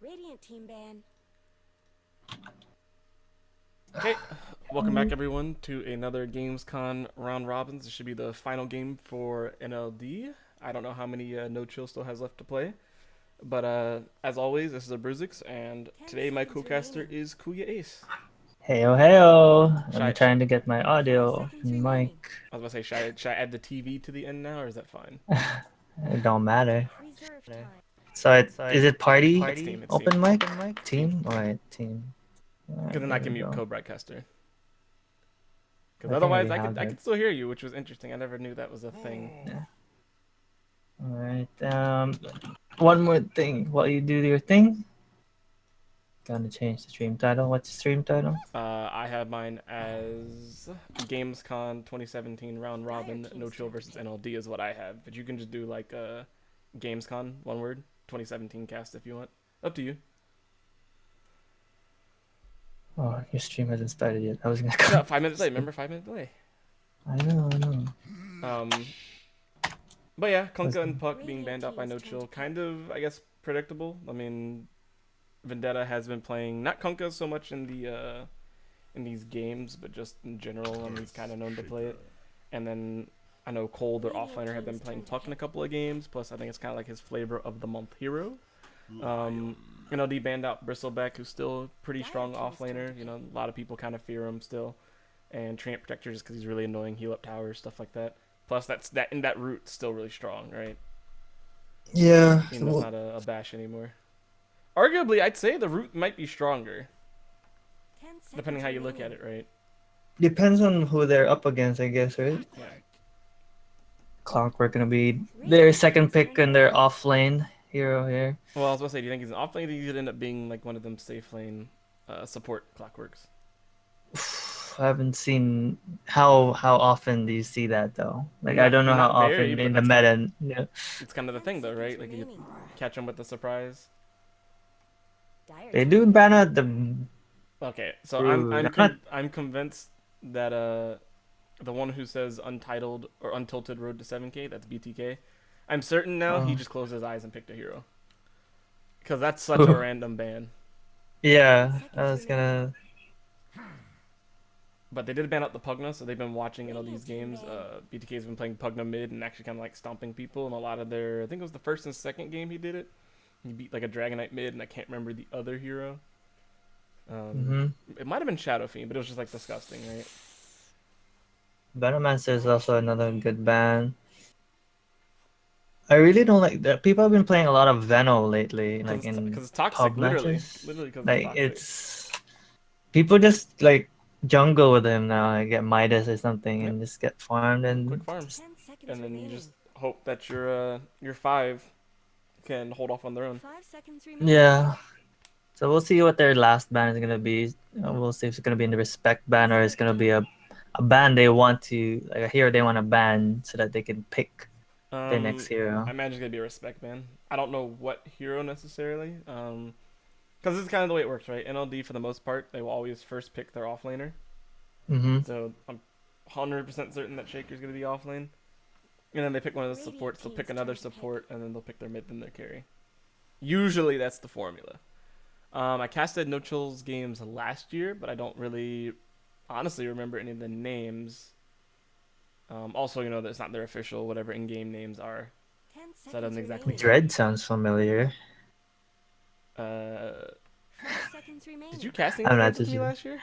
Radiant team ban. Okay, welcome back everyone to another Gamescon round robins. This should be the final game for NLD. I don't know how many No Chill still has left to play, but as always, this is a Bruzix, and 10 today my seconds co-caster remaining. is Kuya Ace. Heyo, heyo. Should I'm I, trying to get my 5 audio seconds and remaining. mic. I was about to say, should I add the TV to the end now, or is that fine? It don't matter. Reserve time. So is it party It's team, it's team, open mic? team. Team? Alright, team. Because Alright, then I there we can mute go. co-broadcaster. Because I think I otherwise, already I could have I it. could still hear you, which was interesting. I never knew that was a thing. Yeah. Alright, one more thing. While you do your thing, gonna change the stream title. What's the stream title? I have mine as Gamescon 2017 round Dire robin, team no chill start versus pick. NLD is what I have. But you can just do like Gamescon, one word, 2017 cast if you want. Up to you. Oh, your stream hasn't started yet. I was gonna No, come. 5 minutes delay. Remember 5 minute delay. I know. Um, but yeah, I was Kunkka and Puck being Radiant banned out by team's no turn chill, to pick. kind of I guess predictable. I mean, Vendetta has been playing not Kunkka so much in these games, but just in general. I mean, he's kind of known to play it. And then I know Cole, their Radiant offlaner, have been team's playing turn to Puck in a pick. couple of games. Plus, I think it's kind of like his flavor of the month hero. Um, NLD banned out Bristleback, who's still a pretty strong offlaner. You know, a lot of people kind of fear him still. And Tramp Protector just because he's really annoying, heal up towers, stuff like that. Plus, that root's still really strong, right? Yeah. Even though it's not a bash anymore. Arguably, I'd say the root might be stronger, 10 seconds depending how you look at remaining. it, right? Depends on who they're up against, I guess, right? Yeah. Clockwork gonna be their Radiant second team's turn pick to in their pick. off lane hero here. Well, I was gonna say, do you think he's an off lane? Do you think he'd end up being like one of them safe lane support clockworks? I haven't seen how often do you see that though? Like I don't know how Not very, often but in the that's kind of meta. Yeah. it's kind of the 10 thing, though, seconds right? Like you remaining. catch him with the surprise. Dire They team do ban ban. out the Okay, so brood. I'm not. I'm convinced that the one who says untitled or untilted road to 7K, that's BTK. I'm certain now he Oh. just closed his eyes and picked a hero because that's such a random ban. Yeah, I Seconds was remaining. gonna. But they did ban out the Pugna, so they've been watching all these Radiant team games. ban. BTK's been playing Pugna mid and actually kind of like stomping people in a lot of their. I think it was the first and second game he did it. He beat like a Dragonite mid, and I can't remember the other hero. Um, Mm-hmm. it might have been Shadow Fiend, but it was just like disgusting, right? Venomancer is Dire also team another ban. good ban. I really don't like that. People have been playing a lot of Veno lately, like in Because it's toxic, pub literally, matches. literally because it's Like toxic. it's people just like jungle with him now. I get Midas or something Yep, and just get farmed quick and farm, just 10 seconds and then you just remaining. hope that your five can hold off on their own. 5 seconds remaining. yeah. So we'll see what their last ban is gonna be. We'll see if it's gonna be in the respect ban or it's Reserve gonna be time. a ban they want to like a hero they want to ban so that they can pick their next I hero. imagine it's gonna be a respect ban. I don't know what hero necessarily. Because this is kind of the way it works, right? NLD for the most part, they will always first pick their offlaner. Mm-hmm. So I'm 100% certain that Shaker's gonna be offlane. And then they pick one of the Radiant supports. They'll team's pick another turn to pick. support, and then they'll pick their mid, then their carry. Usually that's the formula. I casted No Chills games last year, but I don't really honestly remember any of the names. Also, you know, that's not their official whatever in-game names are, 10 so that doesn't seconds exactly remaining. help. Dread sounds familiar. Uh, 5 seconds did you remaining. cast any of I'm the not games too with me sure. last year?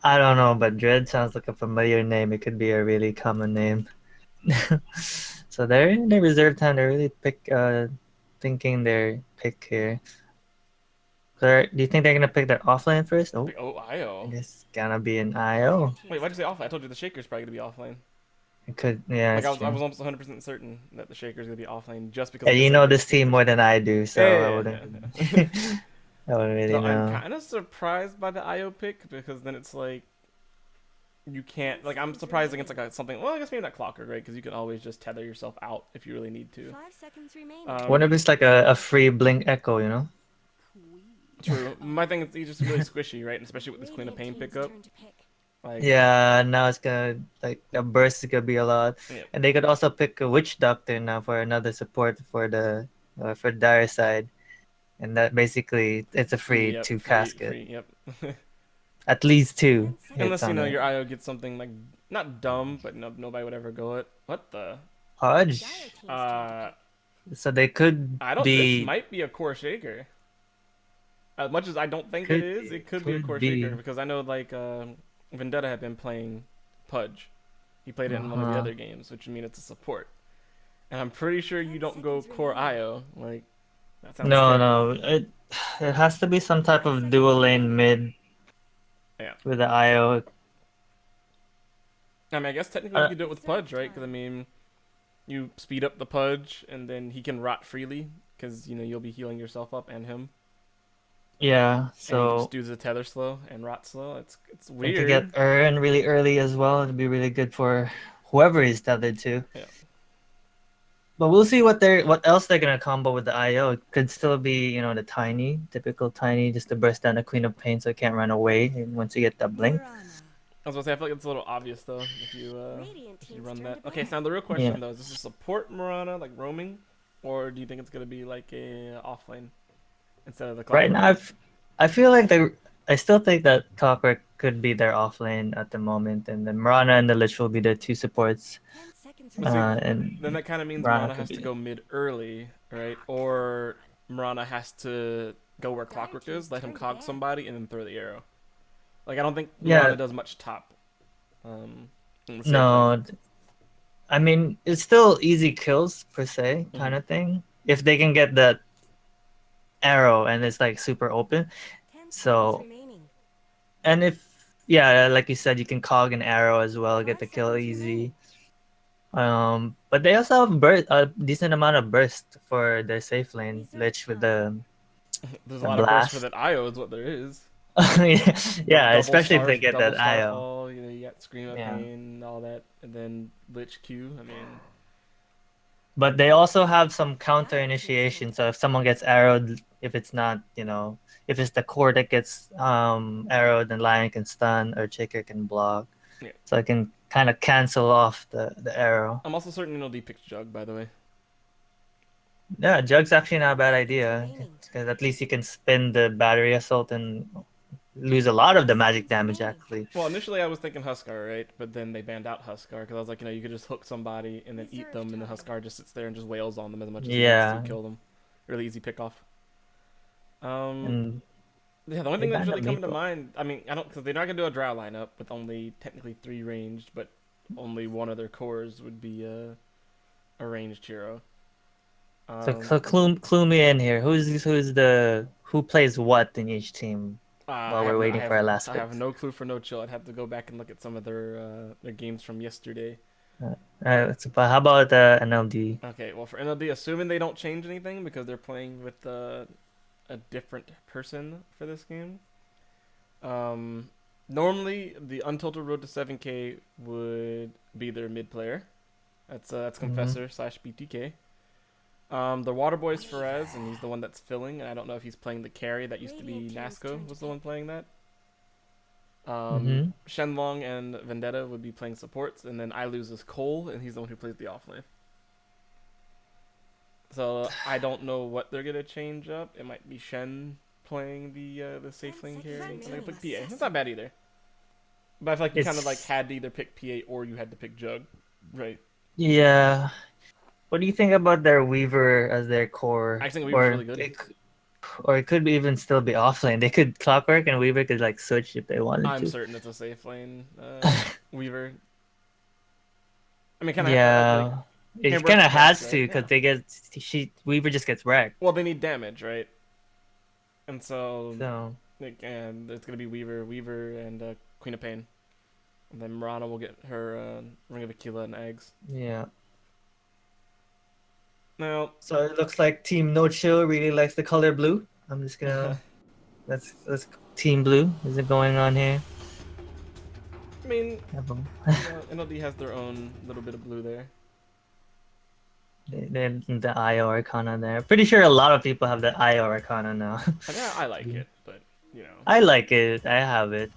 I don't know, but Dread sounds like a familiar name. It could be a really common name. So they're in their reserve time. They're really thinking their pick here. So do you think they're gonna pick their offlane first? Oh, Oh, I IO. guess it's gonna be an Dire IO. Wait, team's why'd you say turn to offlane? I pick. told you the Shaker's probably gonna be offlane. It could, yeah, Like it's I true. was almost 100% certain that the Shaker's gonna be offlane just because And like I you said, know the this team Shaker's. more than I do, so Yeah, I yeah, wouldn't. yeah, yeah. I wouldn't really Though I'm know. kind of surprised by the IO pick because then it's like you 10 can't like I'm seconds surprised against remaining. like something. Well, I guess maybe not Clocker, right? Because you can always just tether yourself out if you really need to. 5 seconds remaining. What Um, if it's like a free blink echo? You know? True. My thing is he's just really squishy, right? And especially with this Queen of Radiant Pain team's pickup, turn to pick. like Yeah, now it's gonna like a burst is gonna be a lot, yeah, and they could also pick a witch doctor now for another support for the dire side. and that basically it's a free Yep, two free, casket. free. Yep. At least 2 10 hits Unless on it. your IO gets something like not dumb, but nobody would ever go it. What the? Pudge. Dire team's turn to Uh, pick. So they could I don't. This be might be a core shaker. As much as I don't think it could is, be it could be a could core shaker be. because I know like Vendetta had been playing Pudge. He played it in one of the Uh-huh. other games, which would mean it's a support. And I'm pretty sure you 10 don't go seconds core remaining. IO. Like that sounds No, terrible. no. It has to be some type 5 of seconds dual lane remaining. mid Yeah. with the IO. I mean, I guess technically you Uh, could do it with Reserve Pudge, right? Because I time. mean, you speed up the Pudge, and then he can rot freely because you'll be healing yourself up and him, yeah, and you can so just do the tether slow and rot slow. It's they could get weird. Ern really early as well. It'd be really good for whoever he's tethered to. Yeah. But we'll see what else they're gonna combo with the IO. It could still be, the tiny, typical tiny, just to burst down the Queen of Pain so it can't run away. And once you get the blink, Morana. I was gonna say I feel like it's a little obvious though Radiant if you team's run turn that. to Okay, pick. so now the real yeah. question though is this a support Mirana like roaming, or do you think it's gonna be like a off lane instead of the Right Clockwork? now, I feel like I still think that Clockwork could be their offlane at the moment, and then Mirana and the Lich will be the two supports. 10 seconds But see, remaining. then And that kind of means Mirana Mirana could has to be go mid early, right? Or Mirana has to go where Dire Clockwork team's is, let him turn to cog ban. somebody, and then throw the arrow. Like I don't think yeah. Mirana does much top. Um, in the safe lane. No, I mean it's still easy kills per se Hmm. kind of thing if they can get that arrow and it's like super open. 10 seconds So remaining. and if yeah, like you said, you can cog an arrow as well, get 5 the kill seconds easy. remaining. But they also have a decent amount of burst for their safe lane. Reserve Lich with time. There's a the lot of burst for blast. that IO is what there is. Yeah, yeah, Double especially if star, they get double that IO. starfall. You got scream of Yeah. pain, all that, and then Lich Q. I mean, But they also have some counter Dire team's turn initiation. to So if pick. someone gets arrowed, if it's not, if it's the core that gets arrowed, then Lion can stun or Chicker can block. yeah. So I can kind of cancel off the arrow. I'm also certain NLD picks Jug, by the way. Yeah, Jug's actually not a 5 bad seconds idea. remaining. Because at least you can spin the battery assault and lose a lot of 5 the magic seconds damage remaining. actually. Well, initially I was thinking Huskar, right? But then they banned out Huskar because I was like, you could just hook somebody and then eat Reserve them, and then time. Huskar just sits there and just wails on them as much as he wants to Yeah, kill them. Really easy pick off. Um, and yeah, the only they thing that's banned really up coming to Meepo. mind, I mean, I don't, because they're not gonna do a drow lineup with only technically 3 ranged, but only one of their cores would be a ranged hero. So clue me in here. Who plays what in each team while we're I waiting for have our last I have picks? no clue for no chill. I'd have to go back and look at some of their games from yesterday. But how about NLD? Okay, well for NLD, assuming they don't change anything because they're playing with a different person for this game. Um, Normally the Untilted Road to 7K would be their mid player. That's Hmm. Confessor slash BTK. The Water Boy's Ferez, and he's the one that's filling. And I don't know if he's playing the carry that used to be Radiant team's Nasco turn to was the one pick. playing that. Hmm. Shenlong and Vendetta would be playing supports, and then I lose as Cole, and he's the one who plays the offlane. So I don't know what they're gonna change up. It might be Shen playing the safe 10 lane seconds carry, and I remaining. pick PA. It's not bad either. But I feel like you kind of like It's had to either pick PA or you had to pick Jug, right? yeah. What do you think about their Weaver as their core, I think Weaver's really good. or it could even still be offlane? They could Clockwork and Weaver could like switch if they wanted I'm to. certain it's a safe lane. Weaver. I mean, kind of like Yeah, it kind works of best, has right? to because Yeah. they get Weaver just gets wrecked. Well, they need damage, right? And so So and it's gonna be Weaver, and Queen of Pain, and then Mirana will get her Ring of Aquila and eggs. yeah. Now, So it looks like Team No Chill really likes the color blue. I'm just I gonna let's Team Blue. Is it going on here? mean, Have 'em- NLD has their own little bit of blue there. the IO Arcana there. Pretty sure a lot of people have the IO Arcana now. I mean, I like it, but you know. I like it. I have it.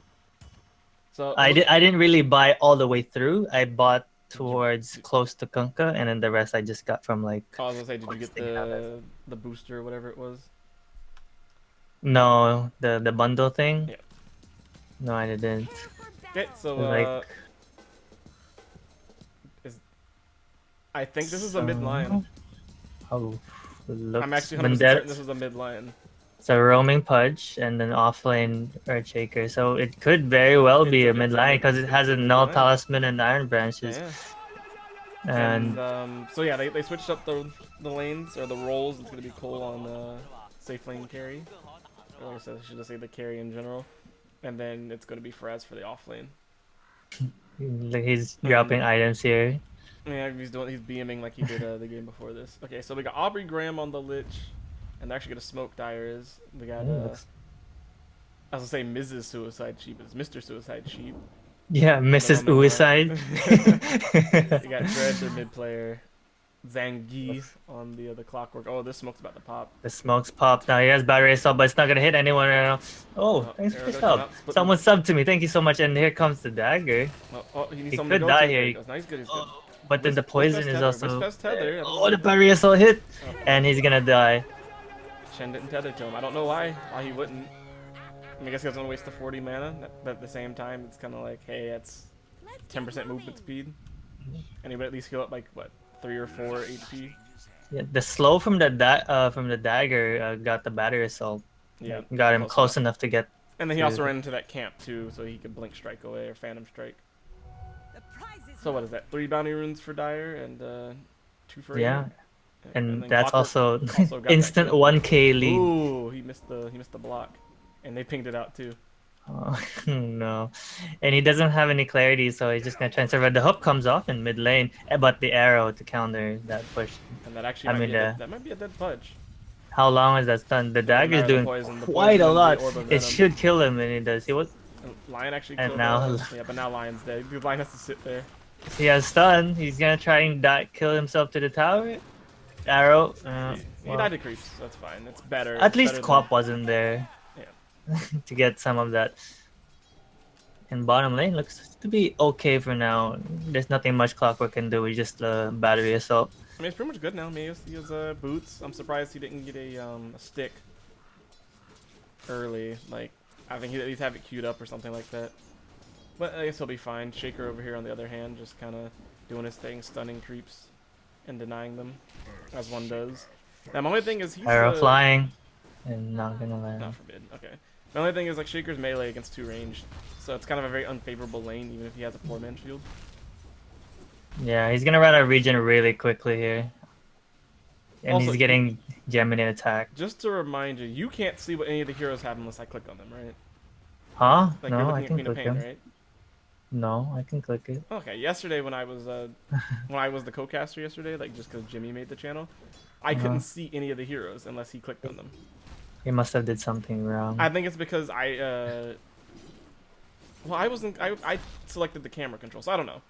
So I didn't really buy all the way through. I bought you, towards close to Kunkka, and then the rest I just got from like I was gonna say, did you get questing and others. the booster or whatever it was? No, the bundle thing. Yeah. No, I didn't. Prepare for Okay, battle. so Like is I think this is a mid line. so. Oh, I'm looks actually 100% certain this Vendetta. is a mid line. It's a roaming pudge and then offlane Earthshaker, so it could very well be a mid line because it has it's a mid null line. talisman and iron branches. Yeah. And And so yeah, they switched up the lanes or the roles. It's gonna be Cole on safe lane carry. Or like I said, I should just say the carry in general. And then it's gonna be Faraz for the off lane. he's And dropping items here. yeah, he's beaming like he did the game before this. Okay, so we got Aubrey Graham on the Lich, and they're actually gonna smoke Dyers. We got I was gonna say Mrs. Suicide Sheep, it's Mr. Suicide Sheep. Yeah, Mrs. Uicide. You got Dread, the mid player. Zangi on the Clockwork. Oh, this smoke's about to pop. The smokes pop. Now he has battery assault, but it's not gonna hit anyone right now. Oh, thanks for the sub. Someone subbed to me. Thank you so much. And here comes the dagger. He needs He someone to could go die to. here. There he goes. Nice, good, he's good. But then the poison is also. Tether. Oh, the battery assault hit, and he's gonna die. Shen didn't tether to him. I don't know why he wouldn't. I mean, I guess he doesn't want to waste the 40 mana, but at the same time, it's kind of like, hey, that's 10% movement speed. And he would at least heal up like what, 3 or 4 HP. Yeah, the slow from the dagger got the battery assault. Yeah, got him close enough to get. And then he also ran into that camp too, so he could blink strike away or phantom strike. So what is that? 3 bounty runes for Dyer and 2 for yeah. And that's also instant 1k lead. Ooh, he missed the block, and they pinged it out too. Oh no, and he doesn't have any clarity, so he's just gonna try and survive. The hook comes off in mid lane, but the arrow to counter that push. And that actually that might be a dead pudge. How long is that stun? The dagger is doing quite a lot. It should kill him, and it does. He was. Lion actually and killed now, him. Yeah, but now Lion's dead. The Lion has to sit there. He has stun. He's gonna try and kill himself to the tower. Arrow. He died to creeps. So that's fine. It's better. At least Quap wasn't there. Yeah. To get some of that. And bottom lane looks to be okay for now. There's nothing much Clockwork can do with just the battery assault. I mean, it's pretty much good now. I mean, he has boots. I'm surprised he didn't get a stick early. Like, I think he'd at least have it queued up or something like that. But I guess he'll be fine. Shaker over here on the other hand, just kind of doing his thing, stunning creeps and denying them, as one does. Now, my only thing is he's arrow flying and not gonna land. Not forbid. Okay. The only thing is like Shaker's melee against 2 range, so it's kind of a very unfavorable lane, even if he has a 4-man shield. Yeah, he's gonna run out of regen really quickly here. And Also, he's getting Gemini attack. Just to remind you, you can't see what any of the heroes have unless I click on them, right? Huh? Like No, you're I looking can at Queen of click Pain, him. right? No, I can click it. Okay, yesterday when I was the co-caster yesterday, like just because Jimmy made the channel, I couldn't see any of the heroes unless he clicked on them. He must have did something wrong. I think it's because I selected the camera control, so I don't know.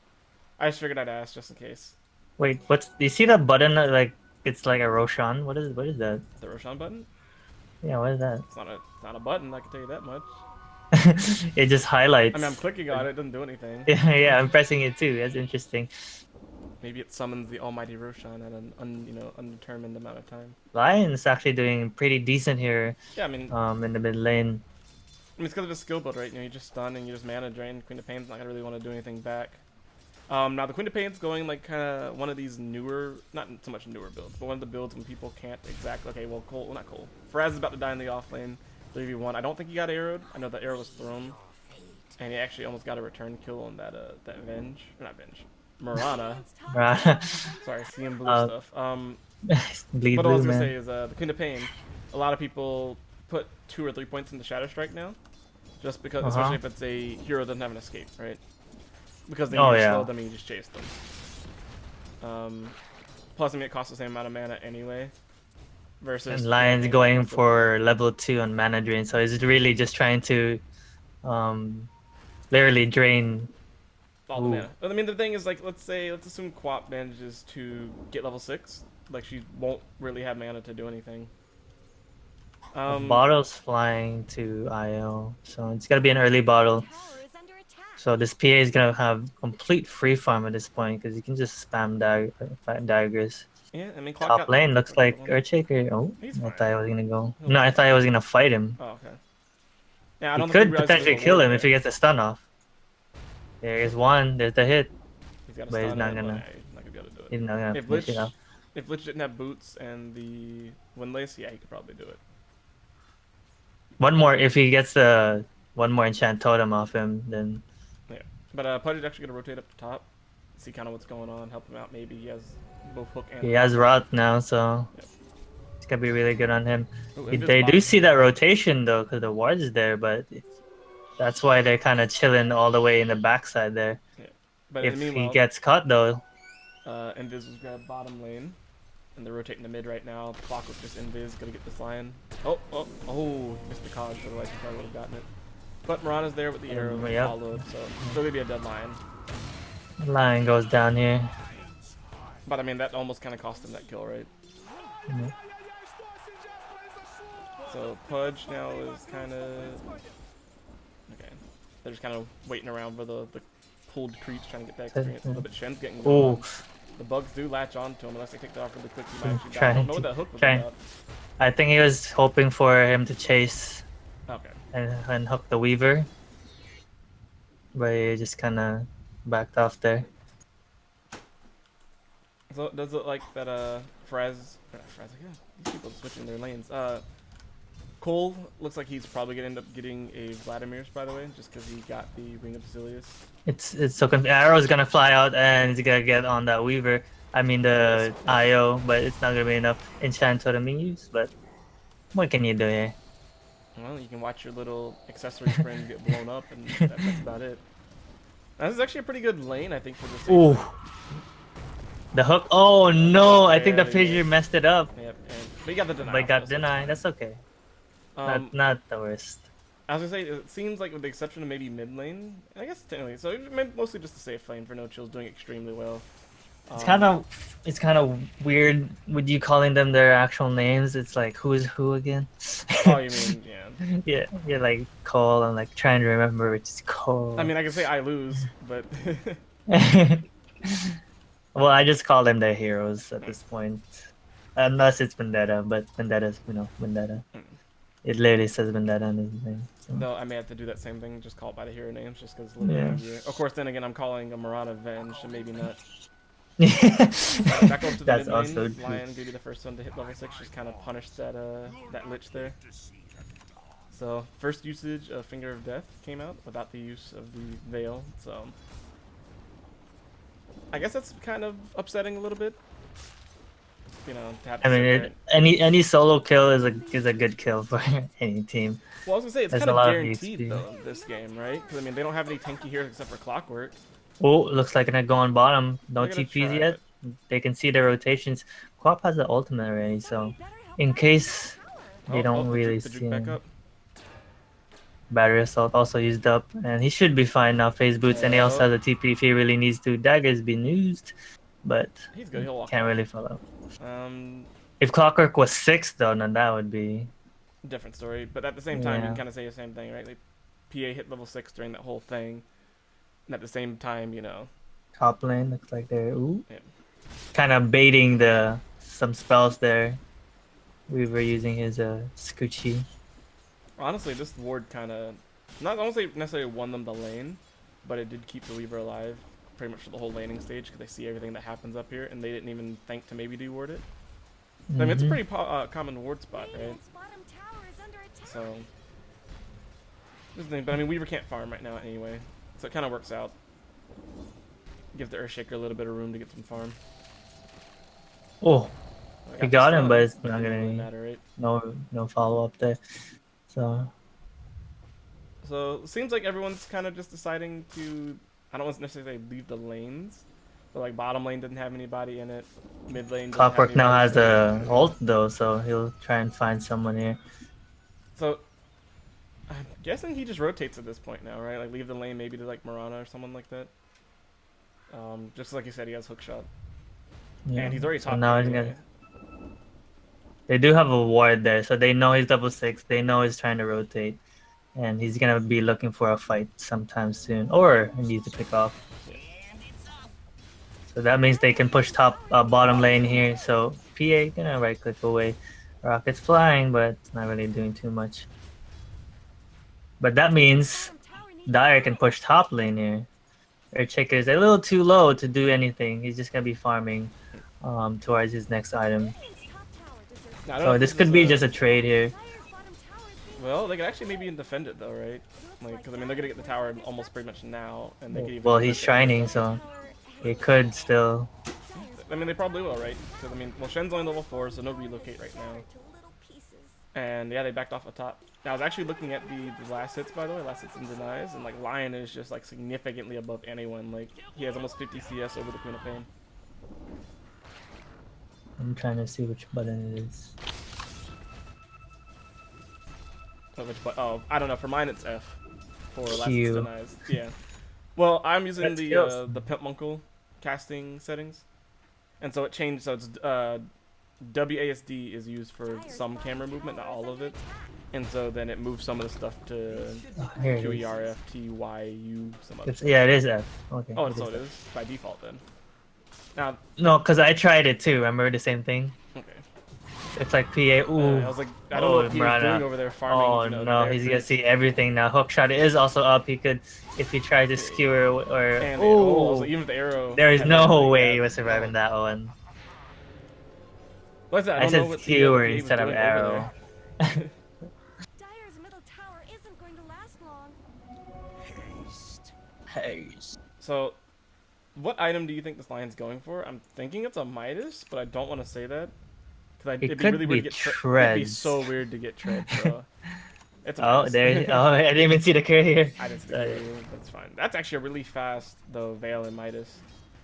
I just figured I'd ask just in case. Wait, do you see that button that, like, it's like a Roshan? What is that? The Roshan button? Yeah, what is that? It's not a button, I can tell you that much. It just highlights. I mean, I'm clicking on it, it doesn't do anything. Yeah, I'm pressing it too. That's interesting. Maybe it summons the almighty Roshan at an undetermined amount of time. Lion's actually doing pretty decent here. Yeah, I mean, in the mid lane. I mean, it's because of his skill build, right? You know, you just stun and you just mana drain. Queen of Pain's not gonna really want to do anything back. Now the Queen of Pain's going like kind of one of these newer, not so much newer builds, but one of the builds when people can't exactly. Okay, well, Cole, well not Cole. Faraz is about to die in the off lane, 3v1. I don't think he got arrowed. I know the arrow was thrown, and he actually almost got a return kill on that Venge, or not Venge, Mirana. Sorry, CM blue stuff. Bleed what I was blue, gonna man. say is the Queen of Pain. A lot of people put 2 or 3 points into Shadow Strike now, just because, especially if it's a hero that doesn't have an escape, right? Because then you just slow them and you just chase them. Plus, I mean, it costs the same amount of mana anyway. Versus And Lion's going for level 2 on mana drain, so he's really just trying to, literally drain. all the mana. But I mean, the thing is, like, let's assume Quap manages to get level 6. Like, she won't really have mana to do anything. Bottle's flying to IO, so it's gonna be an early bottle. So this PA is gonna have complete free farm at this point because you can just spam daggers. Yeah, I mean, Clock Top got lane knocked looks a like couple times. Earthshaker. Oh, He's I fine. thought I was gonna go. He'll No, be I thought fine. I was gonna fight him. Oh, okay. Yeah, I He don't think he could realized there was potentially a kill ward him if he there. gets a stun off. There's one. There's the hit, He's got a but he's stun and not hitbox. gonna. Yeah, he's not gonna be able to do it. He's not gonna If finish it Lich, off. if Lich didn't have boots and the windlace, yeah, he could probably do it. One more. If he gets the one more enchant totem off him, then Yeah, but Pudge is actually gonna rotate up to top, see kind of what's going on, help him out. Maybe he has both hook and he cross. has rot now, so Yep. it's gonna be really good on him. Ooh, They Invis do bot. see that rotation though, because the ward is there, but that's why they're kind of chilling all the way in the backside there. Yeah, but If he meanwhile, gets caught though, Invis was grab bottom lane, and they're rotating the mid right now. Clock was just Invis, gonna get this lion. Oh, missed the Kaj, otherwise he probably would have gotten it. But Mirana's there with the arrow Yep. followed, so still gonna be a dead lion. the line goes down here. But I mean, that almost kind of cost him that kill, right? Mhm. So Pudge now is kind of okay. They're just kind of waiting around for the pulled creeps, trying to get that experience a little bit. Shen's getting Oh, going. The bugs do latch on to him unless they take it off really quick. He might actually die. I Trying don't know to- what that hook was trying- about. I think he was hoping for him to chase Okay. and hook the Weaver, but he just kind of backed off there. So does it look like that these people are switching their lanes. Cole looks like he's probably gonna end up getting a Vladimir's, by the way, just because he got the Ring of Basilius. It's so Arrow's gonna fly out and he's gonna get on that Weaver. I mean the IO, but it's not gonna be enough enchant totem use. But what can you do here? Well, you can watch your little accessory friend get blown up, and that's about it. Now, this is actually a pretty good lane, I think, for this. Ooh, the hook. Oh no! I think the There we fissure go. messed it up. Yep, but he got the deny. But got so it's denied. fine. That's okay. Not the worst. I was gonna say, it seems like with the exception of maybe mid lane, I guess technically, so mostly just a safe lane for no chills, doing extremely well. It's kind of weird. Would you calling them their actual names? It's like who's who again? Oh, you mean yeah? Yeah, you're like Cole. I'm like trying to remember which is Cole. I mean, I can say I lose, but well, I just call them their heroes at this point, unless it's Vendetta. But Vendetta's, Vendetta. It literally says Vendetta on his name. So. though I may have to do that same thing, just call it by the hero names, just because it's a Yeah. little easier. Of course, then again, I'm calling a Marana Venge, and maybe not. Yeah. Back over to the That's mid also lane. true. Lion gonna be the first one to hit level 6, just kind of punish that that Lich there. So first usage of Finger of Death came out without the use of the Veil. So I guess that's kind of upsetting a little bit. You know, to have to I mean, sit any solo kill is a good kill for any team. well, I was gonna say it's There's kind a of lot of guaranteed XP. though in this game, right? Because I mean, they don't have any tanky heroes except for Clockwork. Oh, looks like gonna go on bottom. No They're gonna TPs try yet. They can see the rotations. Quap has the ultimate already, so in case they don't really the see juke back him. up. Battery assault also used up, and he should be fine now. Phase boots, and he also has a TP if he really needs to. Dagger's been used, but He's good. He'll walk. can't off. really follow. Um, If Clockwork was 6 though, then that would be different story. But at the same time, you Yeah. can kind of say the same thing, right? Like, PA hit level 6 during that whole thing, and at the same time, you know, top lane. Looks like they're Yeah. kind of baiting some spells there. We were using his Scoochie. honestly, this ward kind of not, I won't say necessarily won them the lane, but it did keep the Weaver alive pretty much for the whole laning stage because they see everything that happens up here, and they didn't even think to maybe deward it. I mean, it's a Mhm. pretty common ward spot, right? Radiant's bottom tower is under attack. So, this is the thing, but I mean, Weaver can't farm right now anyway, so it kind of works out. Give the Earthshaker a little bit of room to get some farm. Oh, I he the got him, stun, but it's it not didn't gonna really be matter, right? no follow up there. So So it seems like everyone's kind of just deciding to, I don't want to necessarily leave the lanes, but like bottom lane didn't have anybody in it, mid lane doesn't have Clockwork now anybody has in it. a ult though, so he'll try and find someone here. So I'm guessing he just rotates at this point now, right? Like leave the lane maybe to like Marana or someone like that. Just like you said, he has hookshot, Yeah. and he's already So top. now he's anyway. gonna. They do have a ward there, so they know he's level 6. They know he's trying to rotate, and he's gonna be looking for a fight sometime soon, or he needs to pick off. So that means they can push top bottom lane here. So PA gonna right click away. Rocket's flying, but it's not really doing too much. But that means Bottom tower needs Dire can push top lane here. Earthshaker is a little too low to do anything. He's just gonna be farming towards his next item. Radiant's top tower deserves I don't know So if this could is be just a trade here. Dire's bottom tower is being Well, they could actually maybe even defend it though, right? Like, because I mean, they're gonna get the tower almost pretty much now, and they could even. Well, risk he's it. shining, so he could still. I mean, they probably will, right? Because I mean, well, Shen's only level 4, so no relocate right now. to little pieces. And yeah, they backed off the top. Now, I was actually looking at the last hits, by the way, last hits and denies, and like Lion is just like significantly above anyone. Like he has almost 50 CS over the Queen of Pain. I'm trying to see which button it is. Oh, I don't know. For mine, it's F. For last Q. hits denies. Yeah. Well, I'm using That's skills. the Pimp Munkle casting settings, and so it changed. So it's WASD is used for some camera movement, not all of it. And so then it moves some of the stuff to Oh, here it is. QERF, TYU, some other. Yeah, it is F. Okay. Oh, so it is by default then. Now, No, because I tried it too. Remember the same thing? okay. It's like PA. Ooh. I was like, I don't know what he was Brana. doing over there farming. Oh you know, no, their he's gonna creeps. see everything now. Hookshot is also up. He could, if he tries to skewer or. And Oh, so even with the arrow. there is had no everything, way yeah. he was surviving that one. What's that? I don't know said what the skewer PA was instead of doing over arrow. there. Dire's middle tower isn't going to last long. Hey. So, what item do you think this lion's going for? I'm thinking it's a Midas, but I don't want to say that. Because it'd be could really be weird to get It'd be treads. so weird to get treads, so. It's a Oh, Midas. there. Oh, I didn't even see the courier. I didn't see the video. That's fine. That's actually a really fast, though, Veil and Midas.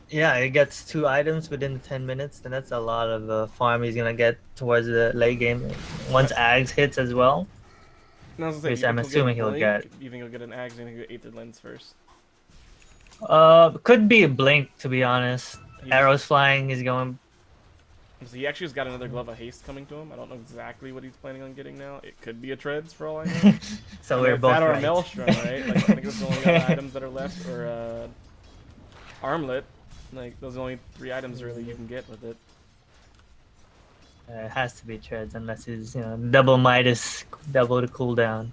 Yeah, it gets 2 items within 10 minutes. Then that's a lot of farm he's gonna get towards the late game. Once Ags hits as well. And I was gonna Which say, I'm assuming he'll get. You think he'll get an Ags, you think he'll get Aether Lens first? Could be a blink to be honest. He's- Arrows flying. He's going. So he actually has got another Glove of Haste coming to him. I don't know exactly what he's planning on getting now. It could be a Treads for all I know. So I mean, we're it's both that or a right. Maelstrom, right? Like, I think those are the only other items that are left. Or Armlet. Like, those are the only 3 items really you can get with it. It has to be treads unless he's double Midas, double the cooldown.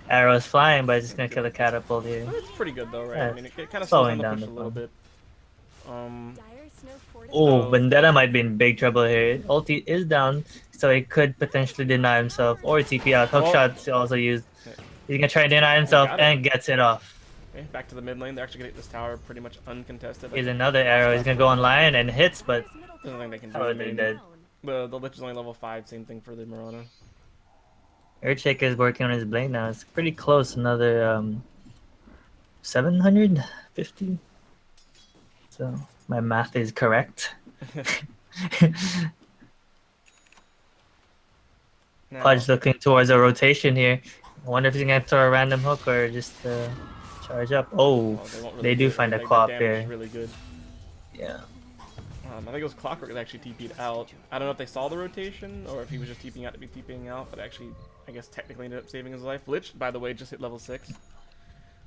Arrows flying, but it's just gonna kill a catapult here. But it's pretty good though, right? Yeah, I mean, it kind of slows slowing down the down push the a little fun. bit. Dire's snow fort is Oh, Oh. Vendetta might be in big trouble here. Ulti is down, so he could potentially deny himself or TP out. Hookshot's also used. He's gonna try to deny himself got it. and gets it off. Okay, back to the mid lane. They're actually gonna get this tower pretty much uncontested. Here's another arrow. He's gonna go on Lion and hits, but Dire's middle There's nothing they can do. Oh, I they're mean, dead. the Lich is only level 5. Same thing for the Mirana. Earthshaker is working on his blade now. It's pretty close. Another 750. So my math is correct. Now, Pudge looking towards a rotation here. I wonder if he's gonna throw a random hook or just charge up. Oh, won't really they do it. find a Like, co-op their damage is here. really good. Yeah. I think it was Clockwork that actually TP'd out. I don't know if they saw the rotation or if he was just TPing out to be TPing out, but actually, I guess technically ended up saving his life. Lich, by the way, just hit level 6.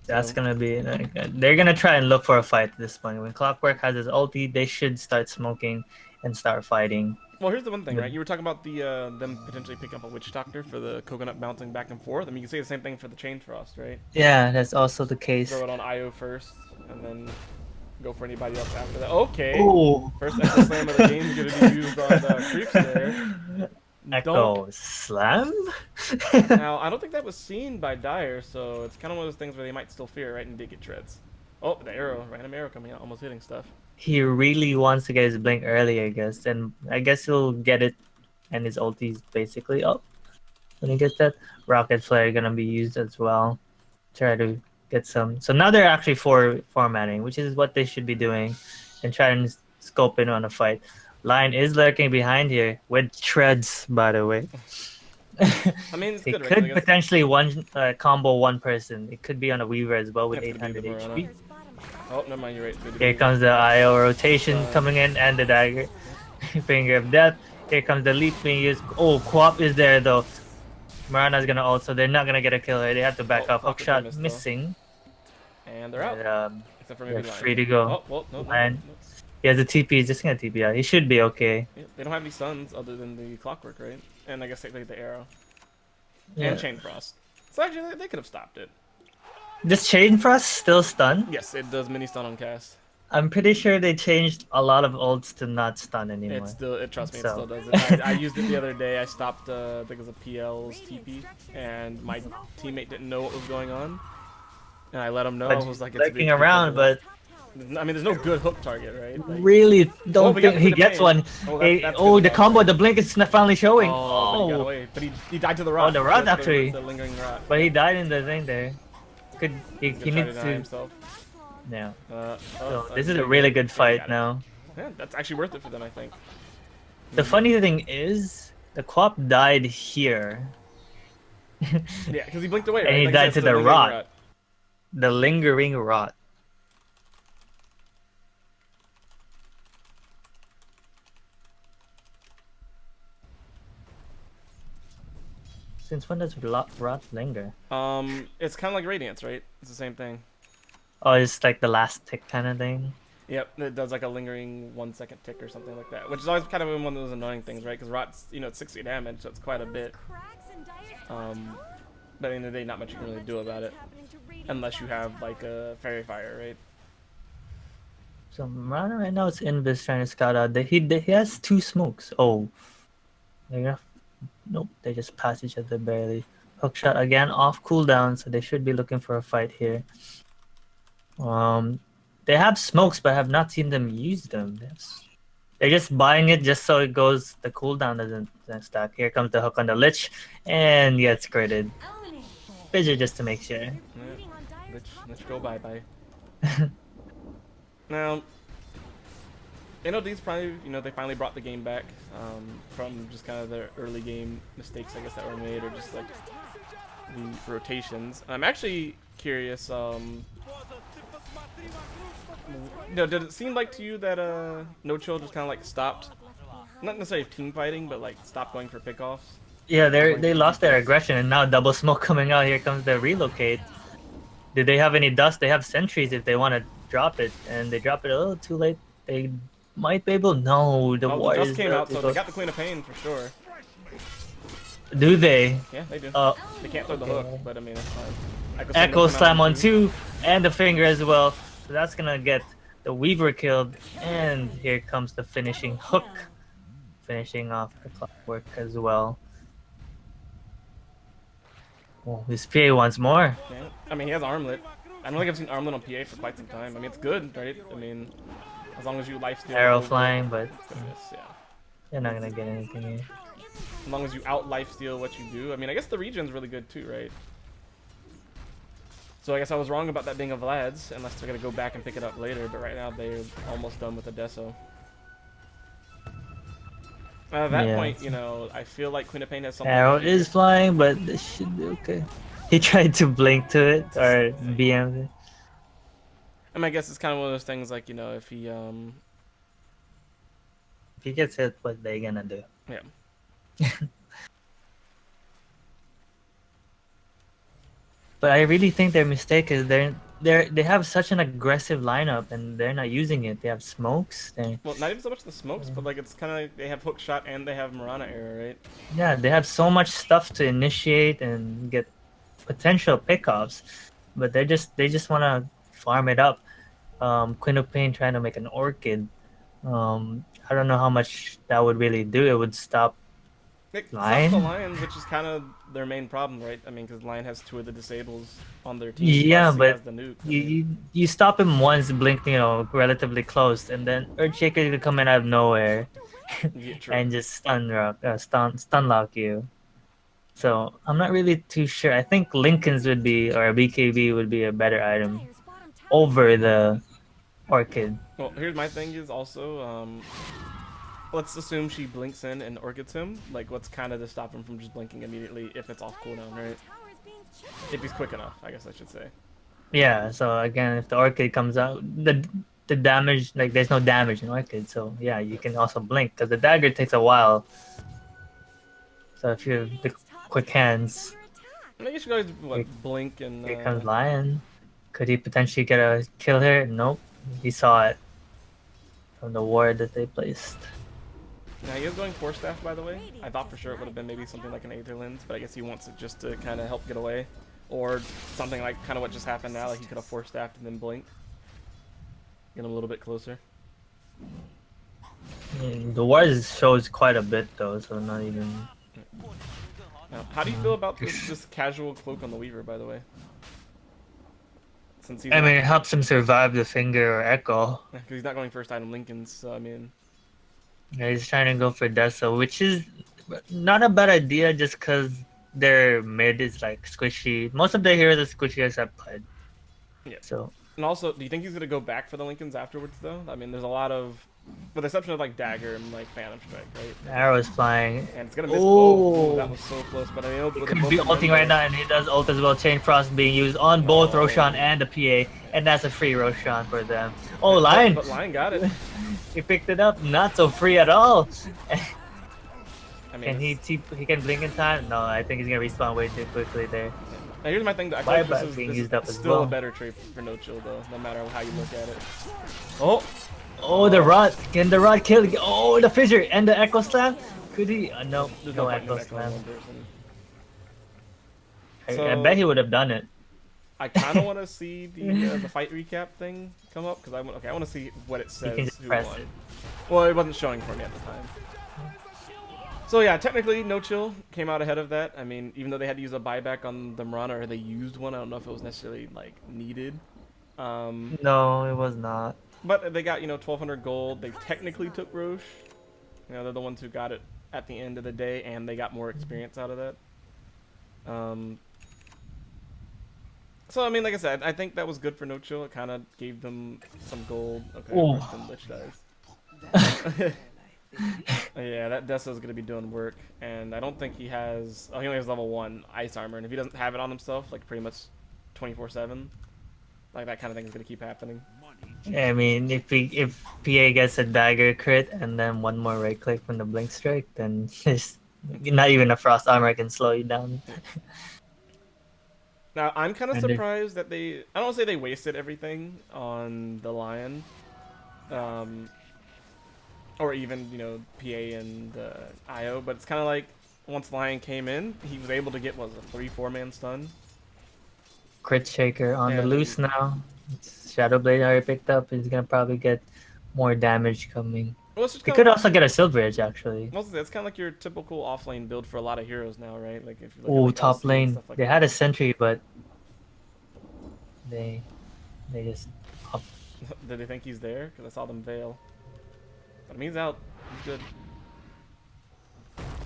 That's So- gonna be. They're gonna try and look for a fight at this point. When Clockwork has his ulti, they should start smoking and start fighting. Well, here's the one thing, right? You were talking about the them potentially picking up a Witch Doctor for the coconut bouncing back and forth. I mean, you can say the same thing for the Chain Frost, right? Yeah, that's also the case. Throw it on IO first, and then go for anybody else after that. Okay. Ooh. First Echo Slam of the game is going to be used on the creeps there. Echo Slam? Now, I don't think that was seen by Dire, so it's kind of one of those things where they might still fear, right, and did get treads. Oh, the arrow, random arrow coming out, almost hitting stuff. He really wants to get his blink early, I guess. And I guess he'll get it, and his ulti's basically up. When he gets that, Rocket Flare gonna be used as well. Try to get some. So now they're actually formatting, which is what they should be doing, and try and scope in on a fight. Lion is lurking behind here with treads, by the way. I mean, it's He good, right? could I guess potentially combo one person. It could be on a Weaver as well with Yeah, it's gonna 800 be the HP. Mirana. Oh, never mind, you're right. it's good to Here be- comes the IO rotation coming in and the dagger. Finger of death. Here comes the leap being used. Oh, Quap is there though. Marana's gonna ult, so they're not gonna get a kill here. They have to back Oh, up. Rocket Hookshot missed, though. missing. And they're out. But, Except for they're maybe Lion. free to go. Oh, well, no. Lion. He has a TP. He's just gonna TP out. He should be okay. Yeah, they don't have any stuns other than the clockwork, right? And I guess they the arrow Yeah. and chain frost. So actually, they could have stopped it. This Chain Frost still stun? Yes, it does mini stun on cast. I'm pretty sure they changed a lot of ults to not stun anymore. Trust me, it So. still does it. I used it the other day. I stopped, I think it was a PL's TP, and my teammate didn't know what was going on. And I let him know. I was like, it's lurking around, but I mean, there's no good hook target, right? Like, really don't we got think he the gets pain. one. Oh, Hey, good the enough. combo, the blink is finally showing. Oh, but he got Oh, away. But he died to the rot. the rot actually. The lingering rot. But he died in the thing there. He He needs deny to. himself. Yeah. So So this is a really good fight now. Yeah, that's actually worth it for them, I think. The funny thing is, the Quap died here. Yeah, because he blinked away, right? And he Like died said, to it's the lingering rot. The lingering rot. Since when does rot linger? It's kind of like Radiance, right? It's the same thing. Oh, it's like the last tick kind of thing. Yep, it does like a lingering 1 second tick or something like that, which is always kind of one of those annoying things, right? Because rot's, it's 60 damage, so it's quite a bit. But at the end of the day, not much you can really do about it, unless you have like a fairy fire, right? So Marana right now is Invis trying to scout out. He has 2 smokes. Oh, nope. They just pass each other barely. Hookshot again off cooldown, so they should be looking for a fight here. They have smokes, but I have not seen them use them. They're just buying it just so it goes. The cooldown doesn't stack. Here comes the hook on the Lich, and gets critted. Fidget just to make sure. Yeah. Let's go bye. Now, NLD's probably, they finally brought the game back from just kind of their early game mistakes, I guess, that were made, or just like the rotations. I'm actually curious. Did it seem like to you that No Chill just kind of like stopped, not necessarily team fighting, but like stopped going for pickoffs? Yeah, they lost their aggression, and now double smoke coming out. Here comes the relocate. Did they have any dust? They have sentries if they want to drop it, and they drop it a little too late. They might be able. No, the Warriors dust came out, so they got the Queen of Pain for sure. Do they? Yeah, they do. Oh, They can't throw the hook, but I mean, it's fine. Echo Slam on 2, and the finger as well. So that's gonna get the Weaver killed, and here comes the finishing hook, finishing off the clockwork as well. Oh, this PA wants more. Yeah. I mean, he has Armlet. I don't think I've seen Armlet on PA for quite some time. I mean, it's good, right? I mean, as long as you lifesteal. Arrow flying, but yeah. they're not gonna get anything here. As long as you out lifesteal what you do. I mean, I guess the regen's really good too, right? So I guess I was wrong about that being a Vlad's, unless they're gonna go back and pick it up later. But right now they're almost done with the Deso. At that point, I feel like Queen of Pain has something. Arrow is flying, but this should be okay. He tried to blink to it or BM it. I mean, I guess it's kind of one of those things like, if he gets hit, what they gonna do? Yeah. But I really think their mistake is they have such an aggressive lineup and they're not using it. They have smokes. Well, not even so much the smokes, but like it's kind of like they have hook shot and they have Marana arrow, right? Yeah, they have so much stuff to initiate and get potential pickoffs, but they just want to farm it up. Queen of Pain trying to make an Orchid. I don't know how much that would really do. It would stop Lion? The Lion, which is kind of their main problem, right? I mean, because Lion has 2 of the disables on their team. Yeah, but the nuke. You stop him once, blink, relatively close, and then Earthshaker could come in out of nowhere and just stun lock you. So I'm not really too sure. I think Lincoln's would be, or BKB would be a better item over the Orchid. Well, here's my thing is also, let's assume she blinks in and Orchids him. Like, what's kind of to stop him from just blinking immediately if it's off cooldown, right? If he's quick enough, I guess I should say. Yeah, so again, if the Orchid comes out, the damage, like, there's no damage in Orchid, so yeah, you can also blink, because the dagger takes a while. So if you have the quick hands... I guess you guys, blink and... Here comes Lion. Could he potentially get a kill here? Nope. He saw it. from the ward that they placed. Now he is going Force Staff, by the way. I thought for sure it would have been maybe something like an Aether Lens, but I guess he wants it just to kind of help get away. Or something like kind of what just happened now, like he could have Force Staffed and then blink. Get him a little bit closer. The ward shows quite a bit though, so not even... Now, how do you feel about this casual cloak on the Weaver, by the way? Since he's I mean, it helps him survive the finger or echo. because he's not going first item Lincolns, so I mean... Yeah, he's trying to go for Dessa, which is not a bad idea just because their mid is like squishy. Most of their heroes are squishy except Pud. Yeah. So. And also, do you think he's going to go back for the Lincolns afterwards, though? I mean, there's a lot of... With the exception of like Dagger and like Phantom Strike, right? Arrow's flying. And it's gonna miss. Oh, Oh, that was so close. But I mean, he could be ulting right now, and he does ult as well. Chain Frost being used on both Roshan and the PA, and that's a free Roshan for them. Oh, Lion! But Lion got it. He picked it up. Not so free at all. I mean, Can he can blink in time? No, I think he's gonna respawn way too quickly there. Now here's my thing. I Bye think bye this being is used up as still well. a better trade for No Chill, though, no matter how you look at it. Oh. Oh, the rod! Can the rod kill? Oh, the fissure and the echo slam. Could he? No, There's no point in echo echoing slam. one person. I So- bet he would have done it. I kind of want to see the fight recap thing come up because I want to see what it can says just who press won. it. Well, it wasn't showing for me at the time. So yeah, technically No Chill came out ahead of that. I mean, even though they had to use a buyback on the Mirana, or they used one, I don't know if it was necessarily like needed. No, it was not. But they got 1,200 gold. They technically took Roche. They're the ones who got it at the end of the day, and they got more experience out of that. So I mean, like I said, I think that was good for No Chill. It kind of gave them some gold. Okay, Ooh. Preston Lich dies. Yeah, that Dessa's gonna be doing work, and I don't think he has. Oh, he only has level 1 ice armor, and if he doesn't have it on himself, like pretty much 24/7, like that kind of thing is gonna keep happening. I mean, if PA gets a dagger crit and then one more right click from the blink strike, then there's not even a frost armor can slow you down. Now I'm kind of And surprised that I don't want to say they wasted everything on the Lion, or even PA and IO, but it's kind of like once Lion came in, he was able to get a 3-4 man stun. Crit shaker on the And- loose now. Shadow Blade already picked up. He's gonna probably get more damage coming. Well, it's just He kinda could also get a Silver Edge actually. Mostly, that's kind of like your typical offlane build for a lot of heroes now, right? Like if you look Oh, at like top LC and lane. stuff like They that. had a sentry, but they just up. Did they think he's there? Because I saw them veil. But I mean, he's out. He's good.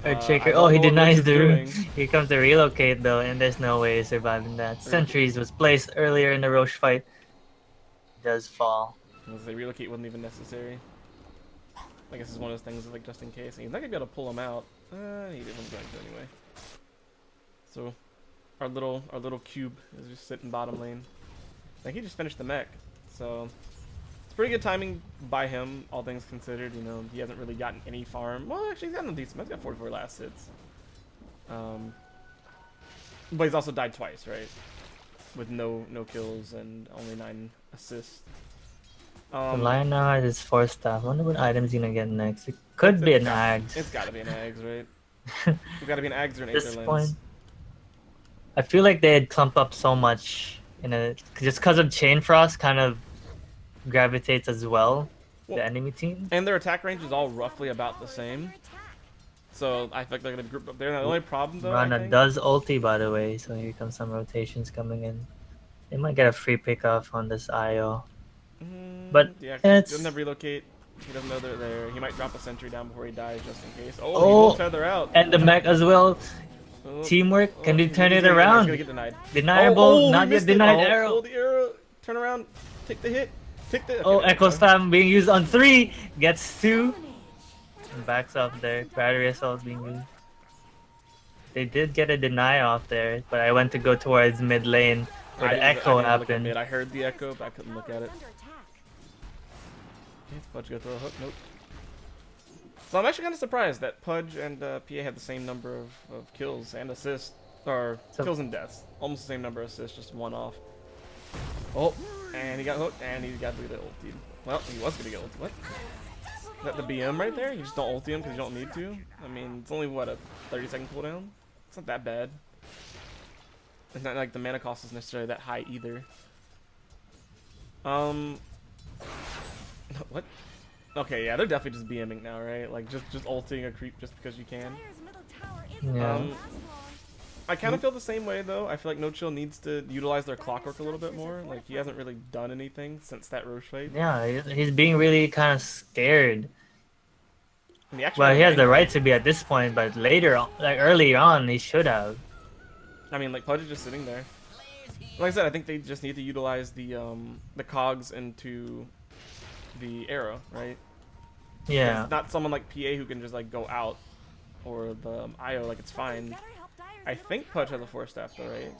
Earthshaker. I Oh, don't he know what denies Roche the is room. doing. Here comes the relocate though, and there's no way he's surviving that. Sentries was placed earlier in the Roche fight. Does fall. Unless they relocate wasn't even necessary. I guess it's one of those things like just in case. He's not gonna be able to pull him out. He wasn't going to anyway. So our little cube is just sitting bottom lane. I think he just finished the mech. So it's pretty good timing by him, all things considered. He hasn't really gotten any farm. Well, actually, he's gotten a decent. He's got 44 last hits. But he's also died twice, right? With no kills and only 9 assists. The Lion now has his 4 staff. Wonder what item's he gonna get next. It could be an Ags. It's gotta be an Ags, right? It's gotta be an Ags or an At this Aether point, Lens. I feel like they'd clump up so much just because of Chain Frost kind of gravitates as well, Well, the enemy team. And their attack range is all roughly about the same. So I feel like they're gonna group up there. The only problem though, I Rana think, does ulti by the way, so here comes some rotations coming in. They might get a free pick off on this IO. But yeah, it's- he doesn't have relocate. He doesn't know they're there. He might drop a sentry down before he dies just in case. Oh, he Oh, will tether out. And the mech as well. Oh, Teamwork. Can you he's turn it gonna get- around? He's gonna get denied. Deniable. Oh, not he yet missed it. denied Oh, arrow. hold the arrow. Turn around. Take the hit. Take the. Oh, okay, Echo there. Slam being used on 3. Gets 2. And backs off there. Battery assault being used. They did get a deny off there, but I went to go towards mid lane where the I didn't echo look at happened. mid. I heard the echo, but I couldn't look at it. Under attack. Okay, Pudge go throw a hook. Nope. So I'm actually kind of surprised that Pudge and PA had the same number of kills and assists, or So- kills and deaths. Almost the same number of assists, just one off. Oh, and he got hooked, and he got the ulti. Well, he was gonna get ulti. What? That the BM right there? You just don't ulti him because you don't need to? I mean, it's only, what, a 30-second cooldown? It's not that bad. It's not like the mana cost is necessarily that high either. What? Okay, yeah, they're definitely just BMing now, right? Like, just ulting a creep just because you can. Yeah. I kind of feel the same way, though. I feel like No Chill needs to utilize their clockwork a little bit more. Like, he hasn't really done anything since that Roche fight. Yeah, he's being really kind of scared. And he actually Well, got he has the angry. right to be at this point, but later, like early on, he should have. I mean, like, Pudge is just sitting there. Like I said, I think they just need to utilize the cogs into the arrow, right? Yeah. It's not someone like PA who can just like go out, or the IO, like it's fine. I think Pudge has a 4-staff though, right?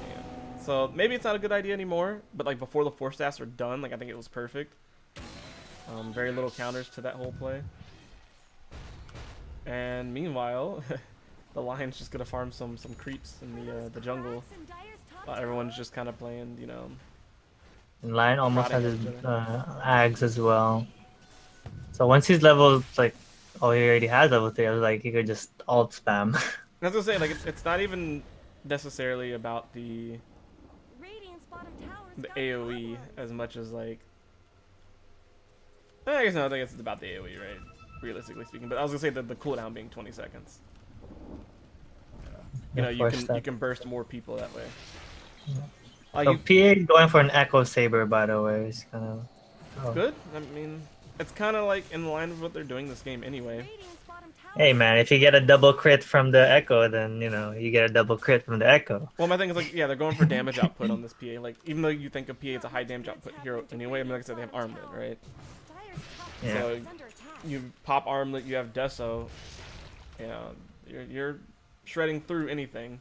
Yeah. So maybe it's not a good idea anymore, but like before the 4-staffs are done, like I think it was perfect. Very little counters to that whole play. And meanwhile, the Lion's just gonna farm some creeps in the jungle. Everyone's just kind of playing, you know. And Lion almost has prodding his each other. Ags as well. So once he's level, like, oh, he already has level 3, I was like, he could just alt spam. I was gonna say, like, it's not even necessarily about the AoE as much as like. I guess no, I think it's about the AoE, right? Realistically speaking, but I was gonna say that the cooldown being 20 seconds. You know, you can burst more people that way. So PA going for an Echo Saber, by the way, is kind of good. I mean, it's kind of like in line with what they're doing this game anyway. Hey man, if you get a double crit from the Echo, then you know you get a double crit from the Echo. Well, my thing is like, yeah, they're going for damage output on this PA. Like, even though you think of PA as a high damage output hero anyway, I mean, like I said, they have Armlet, right? Yeah. So you pop Armlet, you have Deso. You know, you're shredding through anything.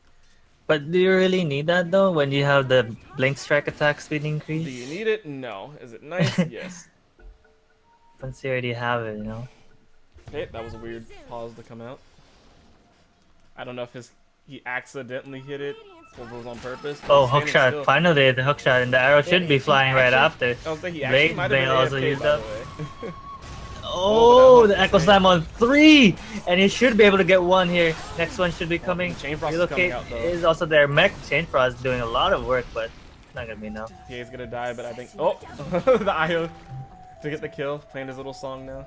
But do you really need that though when you have the blink strike attack speed increase? Do you need it? No. Is it nice? Yes. Once you already have it, you know. Okay, that was a weird pause to come out. I don't know if he accidentally hit it or if it was on purpose. Oh, hookshot! Finally, the hookshot, and the arrow should be flying right after. I was thinking he actually might have been also AFK, used by up. the way. Oh, the Echo Slam on 3! And he should be able to get 1 here. Next one should be coming. Chain Frost is coming out, though. Is also there. Mech Chain Frost doing a lot of work, but not gonna be enough. PA's gonna die, but I think. Oh! the IO to get the kill. Playing his little song now.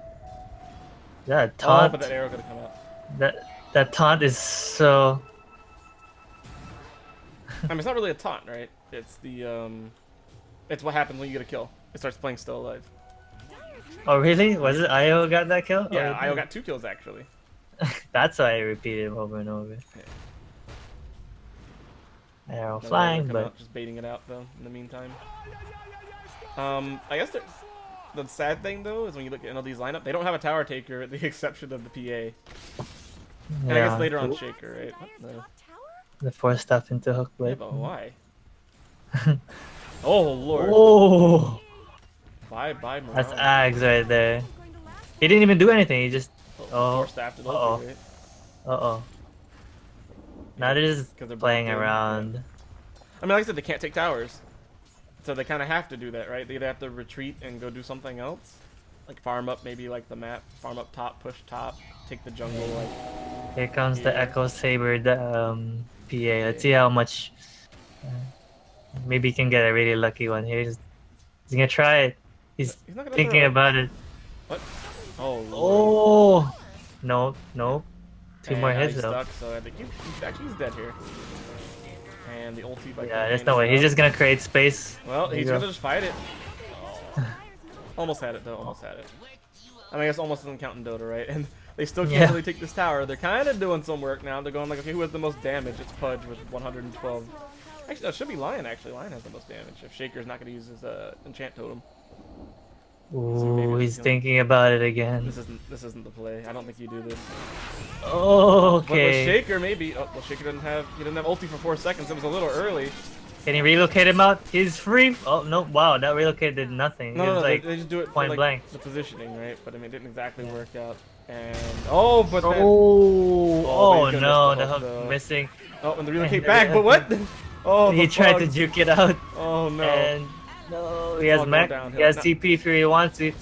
Yeah, taunt. Oh, but that arrow gonna come out. That taunt is so. I mean, it's not really a taunt, right? It's the it's what happens when you get a kill. It starts playing Still Alive. Oh really? Was it IO got that kill? Yeah, IO got 2 kills actually. That's why I repeated it over and over. Yeah. Arrow flying, but out, just baiting it out though. In the meantime, I guess the sad thing though is when you look at NLD's lineup, they don't have a tower taker, with the exception of the PA. And I guess later on Shaker, right? What the 4 stuff into hook blade. Yeah, but why? Oh lord. Oh. Bye bye. Morale. That's Ags right there. He didn't even do anything. He just. Oh. Right? Uh-oh. Now they're just playing around. I mean, like I said, they can't take towers. So they kind of have to do that, right? They either have to retreat and go do something else. Like farm up maybe like the map. Farm up top, push top, take the jungle. Like. Here comes the Echo Saber, the PA. Let's see how much. Maybe he can get a really lucky one here. He's gonna try it. He's thinking about it. What? Oh. Lord. Oh. Nope. Nope. 2 more hits though. Stuck, so I think he's dead here. And the ulti by yeah, there's no way. He's just gonna create space. Well, he's gonna just fight it. Oh. Almost had it though. Almost had it. I mean, I guess almost doesn't count in Dota, right? And they still can't really take this tower. They're kind of doing some work now. They're going like, okay, who has the most damage? It's Pudge with 112. Actually, it should be Lion. Actually, Lion has the most damage. If Shaker's not gonna use his enchant totem. Ooh, he's thinking about it again. This isn't the play. I don't think you do this. Oh, okay. But with Shaker, maybe. Oh, well, Shaker didn't have ulti for 4 seconds. It was a little early. Can he relocate him out? He's free. Oh no! Wow, that relocate did nothing. No, like they just do it point for like, blank. the positioning, right? But I mean, it didn't exactly work out. And oh, but then, oh no, the hook missing. Oh, and the relocate back, but what? Oh, he tried to juke it out. Oh no. And no, he has mech. He has TP if he wants to.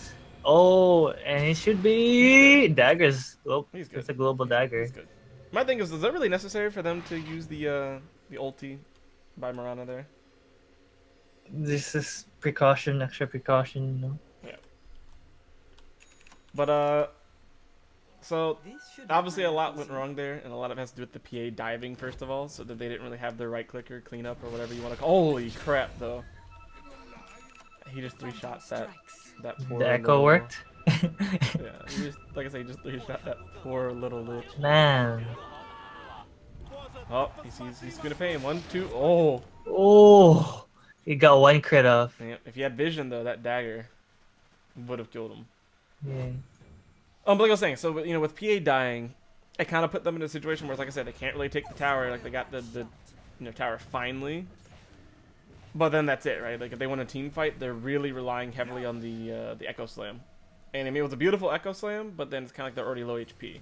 Oh, and he should be daggers. Oh, He's good. it's a global dagger. He's good. My thing is that really necessary for them to use the ulti by Mirana there? This is precaution, extra precaution. You know? Yeah. But so obviously a lot went wrong there, and a lot of it has to do with the PA diving first of all, so that they didn't really have their right clicker cleanup or whatever you want to call. Holy crap, though! He just three shot that poor The echo little. worked. Yeah, he just, like I say, he just three shot that poor little lich. Man. Oh, he's gonna pay him 1, 2. Oh. Oh, he got one crit off. Yeah, if he had vision though, that dagger would have killed him. Yeah. But like I was saying, so with PA dying, it kind of put them in a situation where, like I said, they can't really take the tower. Like they got the tower finally, but then that's it, right? Like if they want a team fight, they're really relying heavily on the Echo Slam. And I mean, it was a beautiful Echo Slam, but then it's kind of like they're already low HP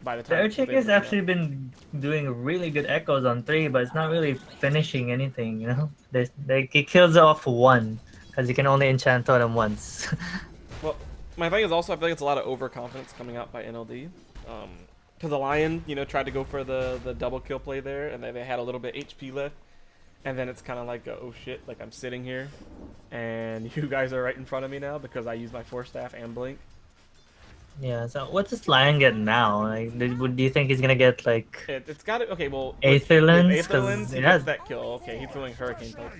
by the The time. Urchick has actually been doing really good echoes on 3, but it's not really finishing anything, you know? He kills off one, because he can only enchant totem once. Well, my thing is also I feel like it's a lot of overconfidence coming out by NLD. Because the Lion, tried to go for the double kill play there, and they had a little bit HP left. And then it's kind of like, oh shit, like I'm sitting here, and you guys are right in front of me now because I use my Force Staff and Blink. Yeah, so what's this Lion get now? Like, do you think he's gonna get, like... It's got it. Okay, well... Aether Lens? Aether Lens, he It gets has... that kill. Okay, he's throwing Hurricane Punch.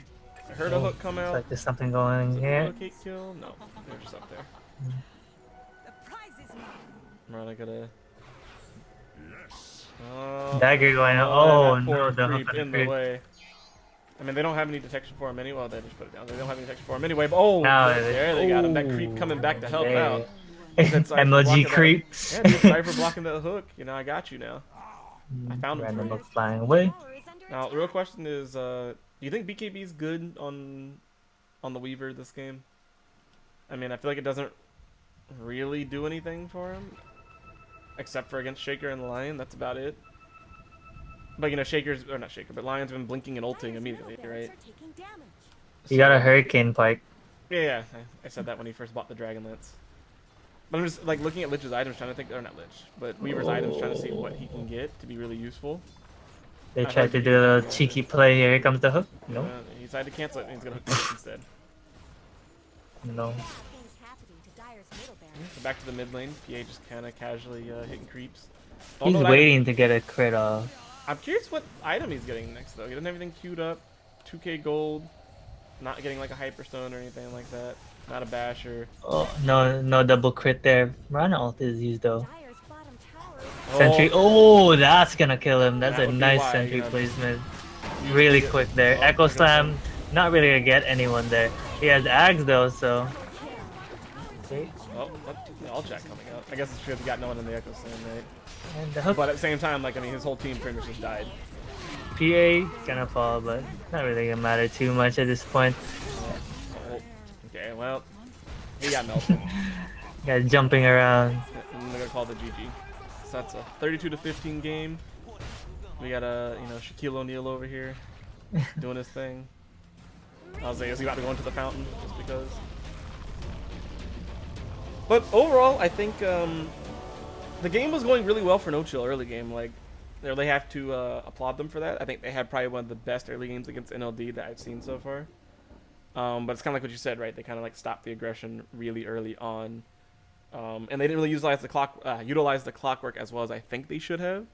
I heard a hook come out. Like there's something going here. Relocate kill? No, they're just up there. The prize is mine. Mirana gotta... Dagger going on. Oh, no, the creep hook in the way. I mean, they don't have any detection for him anyway. Well, they just put it down. They don't have any detection for him anyway. But, oh, now there they got him. That creep coming back to help out. MLG creeps. Yeah, dude, sorry for blocking that hook. I got you now. I found him for Random you. hook flying away. Now, the real question is, do you think BKB is good on the Weaver this game? I mean, I feel like it doesn't really do anything for him, except for against Shaker and the Lion. That's about it. But Shaker's or not Shaker, but Lion's been blinking and ulting immediately, right? You got a Hurricane Pike. Yeah. I said that when he first bought the Dragon Lance. But I'm just like looking at Lich's items, trying to think, or not Lich, but Weaver's items, trying to see what he can get to be really useful. They tried to do a little cheeky play here. Here comes the hook. No. He decided to cancel it, and he's gonna hook it instead. No. So back to the mid lane. PA just kind of casually hitting creeps. He's waiting to get a crit off. I'm curious what item he's getting next, though. He doesn't have anything queued up. 2k gold. Not getting like a Hyperstone or anything like that. Not a Basher. Oh, no double crit there. Mirana ult is used, though. Oh, Sentry. Oh, that's gonna kill him. That's that a would be nice why, sentry placement. you Really get- quick there. oh, Echo I guess Slam. Not really gonna get anyone there. He has Ags, though, so... Okay. Oh, the all chat coming out. I guess it's because he got no one in the Echo Slam, right? And the hook. But at the same time, like, I mean, his whole team pretty much just died. PA gonna fall, but not really gonna matter too much at this point. Oh, okay, well, he got melted. Guys jumping around. And they're gonna call the GG. So that's a 32-15 game. We got Shaquille O'Neal over here doing his thing. I was like, is he about to go into the fountain just because? But overall, I think the game was going really well for No Chill early game. Like, they really have to applaud them for that. I think they had probably one of the best early games against NLD that I've seen so far. But it's kind of like what you said, right? They kind of like stopped the aggression really early on. And they didn't really utilize the clockwork as well as I think they should have.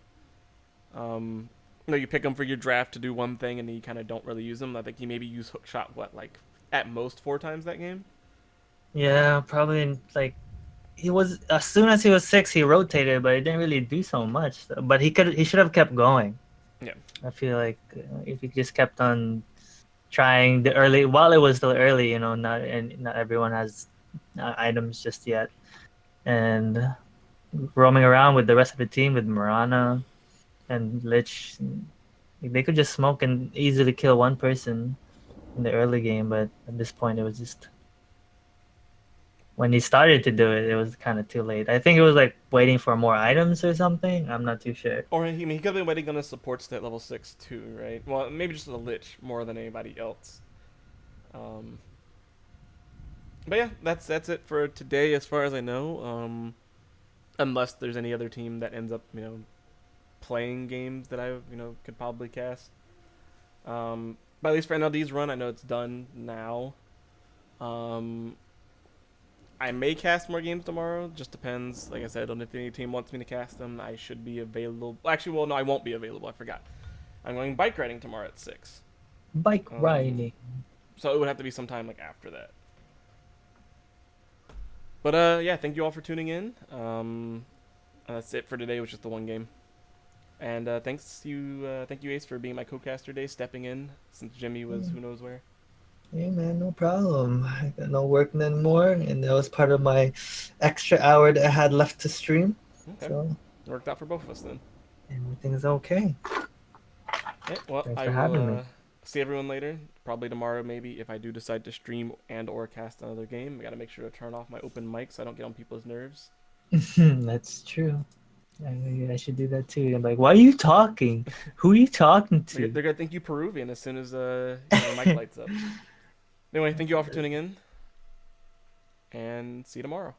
You pick them for your draft to do one thing, and then you kind of don't really use them. I think he maybe used hookshot at most 4 times that game. Yeah, probably like he was as soon as he was 6, he rotated, but he didn't really do so much. But he should have kept going. Yeah, I feel like if he just kept on trying the early while it was still early, not everyone has items just yet, and roaming around with the rest of the team with Mirana and Lich, they could just smoke and easily kill one person in the early game. But at this point, it was just when he started to do it, it was kind of too late. I think it was like waiting for more items or something. I'm not too sure. Or he could have been waiting on a support state level 6 too, right? Well, maybe just the Lich more than anybody else. But yeah, that's it for today as far as I know. Unless there's any other team that ends up playing games that I could probably cast. But at least for NLD's run, I know it's done now. Um, I may cast more games tomorrow. Just depends. Like I said, on if any team wants me to cast them, I should be available. Actually, well, no, I won't be available. I forgot. I'm going bike riding tomorrow at 6. Bike Um, riding. so it would have to be sometime like after that. But yeah, thank you all for tuning in. That's it for today, which is the one game. And thank you Ace for being my co-caster today, stepping in since Jimmy was who knows where. Hey man, no problem. I got no work anymore, and that was part of my extra hour that I had left to stream. Okay, So it worked out for both of us then. everything's okay. Yeah, well, Thanks I for will having me. see everyone later. Probably tomorrow, maybe if I do decide to stream and or cast another game. I gotta make sure to turn off my open mic so I don't get on people's nerves. That's true. I should do that too. I'm like, why are you talking? Who are you talking They're, to? they're gonna think you Peruvian as soon as your mic lights up. Anyway, thank you all for tuning in, and see you tomorrow.